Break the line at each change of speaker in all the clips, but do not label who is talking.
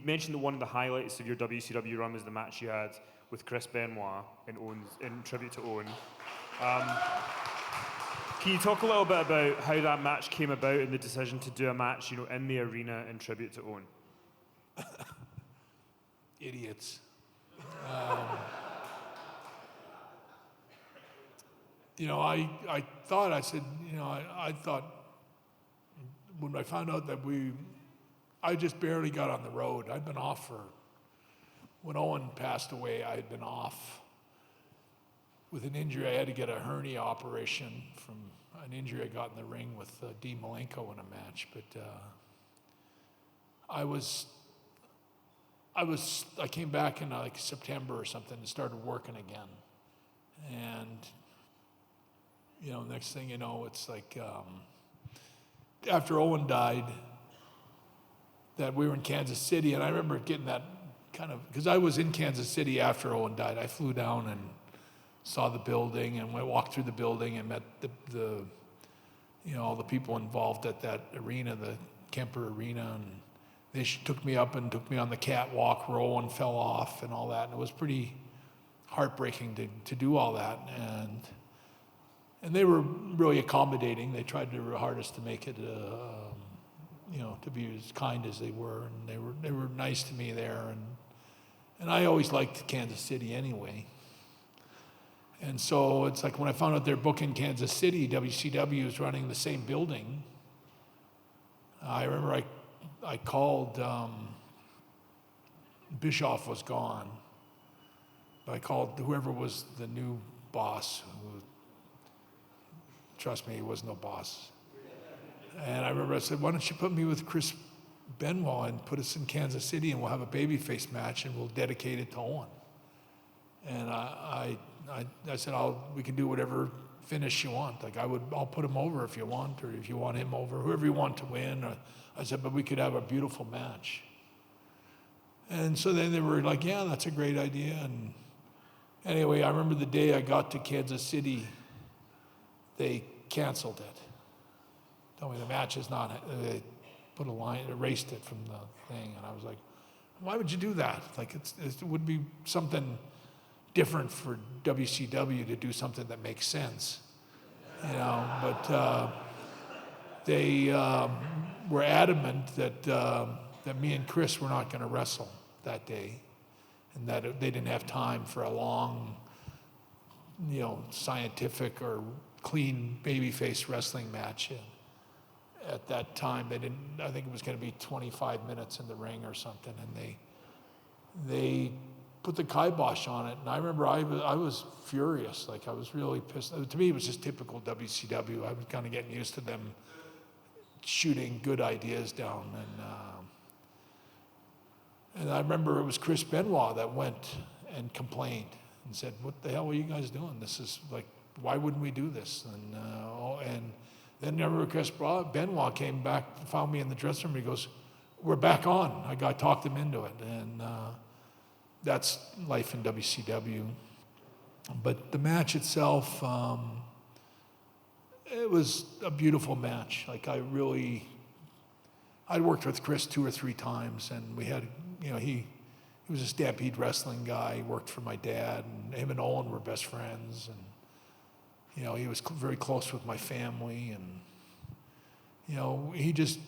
mentioned that one of the highlights of your WCW run was the match you had with Chris Benoit in tribute to Owen. Can you talk a little bit about how that match came about and the decision to do a match, in the arena in tribute to Owen?
Idiots. I thought when I found out that I just barely got on the road. I'd been off when Owen passed away, I had been off with an injury. I had to get a hernia operation from an injury I got in the ring with Dean Malenko in a match. But I came back in like September or something and started working again. And, next thing you know, it's like after Owen died, that we were in Kansas City, and I remember getting that because I was in Kansas City after Owen died. I flew down and saw the building, and I walked through the building and met all the people involved at that arena, the Kemper Arena, and they took me up and took me on the catwalk where Owen fell off and all that, and it was pretty heartbreaking to do all that, and they were really accommodating. They tried their hardest to make it, to be as kind as they were, and they were nice to me there, and I always liked Kansas City anyway. And so it's like when I found out they're booking Kansas City, WCW was running the same building. I remember I called, Bischoff was gone, but I called whoever was the new boss, who, trust me, he was no boss. And I remember I said, why don't you put me with Chris Benoit and put us in Kansas City, and we'll have a babyface match and we'll dedicate it to Owen. And I said, we can do whatever finish you want. Like I'll put him over if you want, or if you want him over, whoever you want to win. I said, but we could have a beautiful match. And so then they were like, yeah, that's a great idea. And anyway, I remember the day I got to Kansas City, they canceled it. Told me the match is not, they put a line, erased it from the thing. And I was like, why would you do that? Like it would be something different for WCW to do something that makes sense, but they were adamant that me and Chris were not going to wrestle that day, and that they didn't have time for a long, scientific or clean babyface wrestling match. At that time, I think it was going to be 25 minutes in the ring or something, and they put the kibosh on it. And I remember I was furious. Like, I was really pissed. To me, it was just typical WCW. I was kind of getting used to them shooting good ideas down. And I remember it was Chris Benoit that went and complained and said, what the hell are you guys doing? This is like, why wouldn't we do this? And then I remember Chris Benoit came back, found me in the dressing room. He goes, we're back on. I talked him into it. And that's life in WCW. But the match itself, it was a beautiful match. Like I'd worked with Chris 2 or 3 times, and we had, he was a Stampede Wrestling guy. He worked for my dad, and him and Owen were best friends, and he was very close with my family, and he just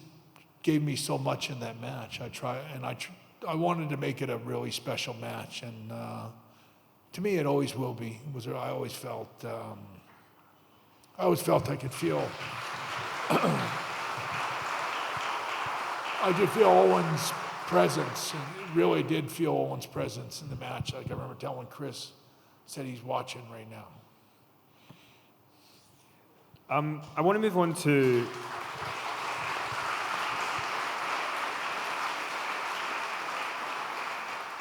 gave me so much in that match. I wanted to make it a really special match, and to me, it always will be. I always felt I could feel. I did feel Owen's presence, and really did feel Owen's presence in the match. Like I remember telling Chris, said he's watching right now.
I want to move on to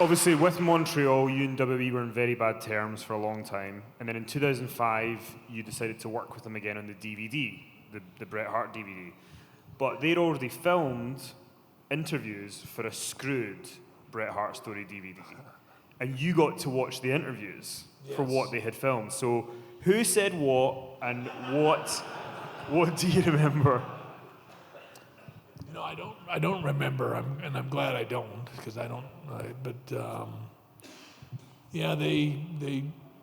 obviously with Montreal, you and WWE were in very bad terms for a long time, and then in 2005 you decided to work with them again on the DVD, the Bret Hart DVD, but they'd already filmed interviews for a screwed Bret Hart story DVD, and you got to watch the interviews for what they had filmed. So who said what, and what do you remember?
No, I don't remember, and I'm glad I don't, because I don't. Yeah, they.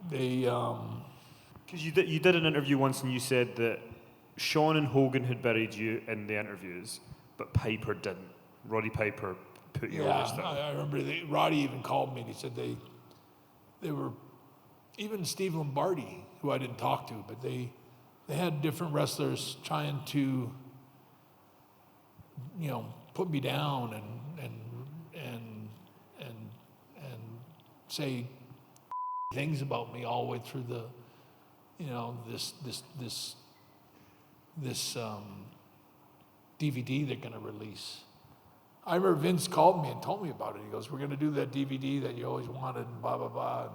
Because you did an interview once and you said that Shawn and Hogan had buried you in the interviews, but Piper didn't. Roddy Piper put you over still.
I remember Roddy even called me and he said they were, even Steve Lombardi, who I didn't talk to, but they had different wrestlers trying to, put me down and say things about me all the way through the, this DVD they're going to release. I remember Vince called me and told me about it. He goes, "We're going to do that DVD that you always wanted," and blah blah blah.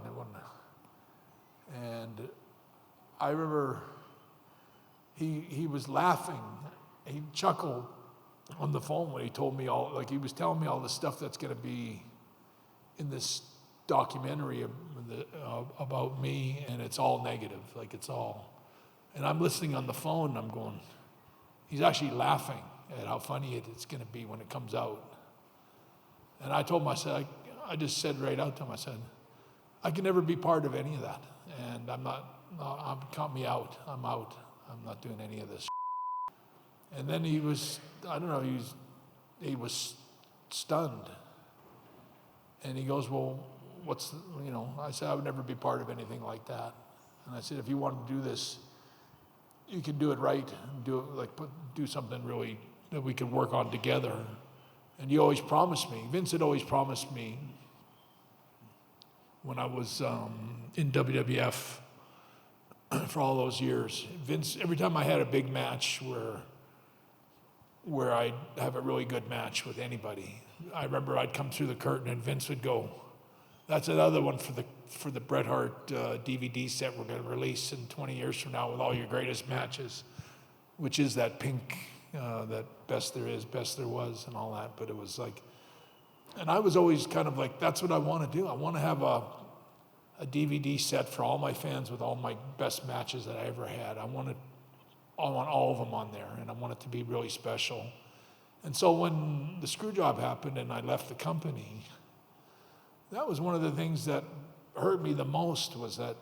And I remember he was laughing. He chuckled on the phone when he told me he was telling me all the stuff that's going to be in this documentary about me, and it's all negative, it's all. And I'm listening on the phone, and I'm going, he's actually laughing at how funny it's going to be when it comes out. And I told him, I just said right out to him, I said, I can never be part of any of that, and count me out. I'm out. I'm not doing any of this. And then he was, I don't know, he was stunned. And he goes, "Well, I said, I would never be part of anything like that. And I said, if you want to do this, you can do it right, and do something really that we could work on together." And you always promised me, Vince had always promised me when I was in WWF for all those years. Vince, every time I had a big match where I'd have a really good match with anybody, I remember I'd come through the curtain and Vince would go, "That's another one for the Bret Hart DVD set we're going to release in 20 years from now with all your greatest matches," which is that pink, that best there is, best there was, and all that. But it was and I was always kind of that's what I want to do. I want to have a DVD set for all my fans with all my best matches that I ever had. I want all of them on there, and I want it to be really special. And so when the screw job happened and I left the company, that was one of the things that hurt me the most, was that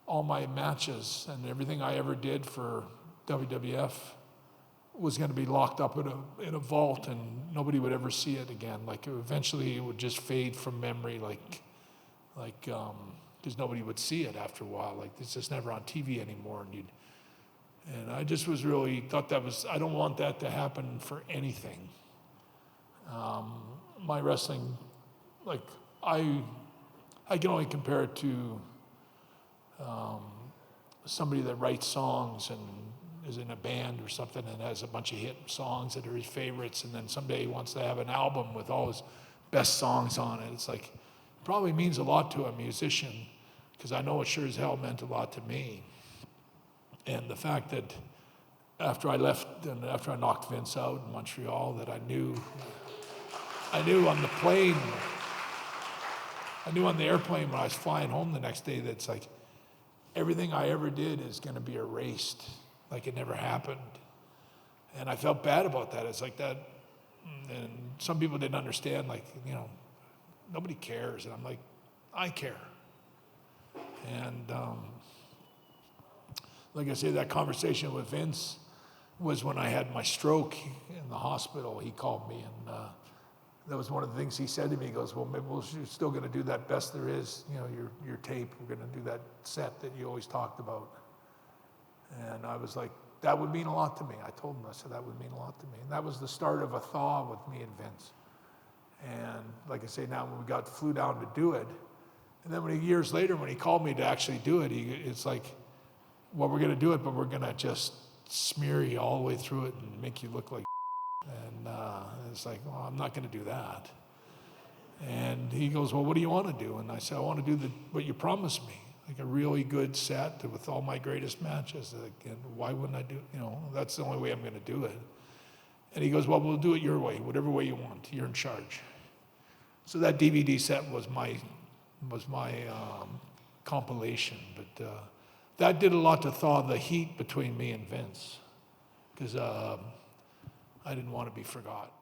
all my matches and everything I ever did for WWF was going to be locked up in a vault, and nobody would ever see it again. Eventually it would just fade from memory, because nobody would see it after a while. It's just never on TV anymore. And I just was really thought I don't want that to happen for anything. My wrestling, I can only compare it to somebody that writes songs and is in a band or something and has a bunch of hit songs that are his favorites, and then someday he wants to have an album with all his best songs on it. It's it probably means a lot to a musician, because I know it sure as hell meant a lot to me. And the fact that after I left and after I knocked Vince out in Montreal, that I knew on the plane, I knew on the airplane when I was flying home the next day, that it's everything I ever did is going to be erased, it never happened. And I felt bad about that. It's that, and some people didn't understand, nobody cares. And I'm I care. And like I say, that conversation with Vince was when I had my stroke in the hospital. He called me, and that was one of the things he said to me. He goes, "Well, maybe you're still going to do that best there is, your tape. We're going to do that set that you always talked about." And I was that would mean a lot to me. I told him, I said, that would mean a lot to me. And that was the start of a thaw with me and Vince. And like I say, now when we flew down to do it, and then years later, when he called me to actually do it, it's well, we're going to do it, but we're going to just smear you all the way through it and make you look like. And it's well, I'm not going to do that. And he goes, "Well, what do you want to do?" And I said, "I want to do what you promised me, a really good set with all my greatest matches. And why wouldn't I do? That's the only way I'm going to do it." And he goes, "Well, we'll do it your way, whatever way you want. You're in charge." So that DVD set was my compilation, but that did a lot to thaw the heat between me and Vince, because I didn't want to be forgot.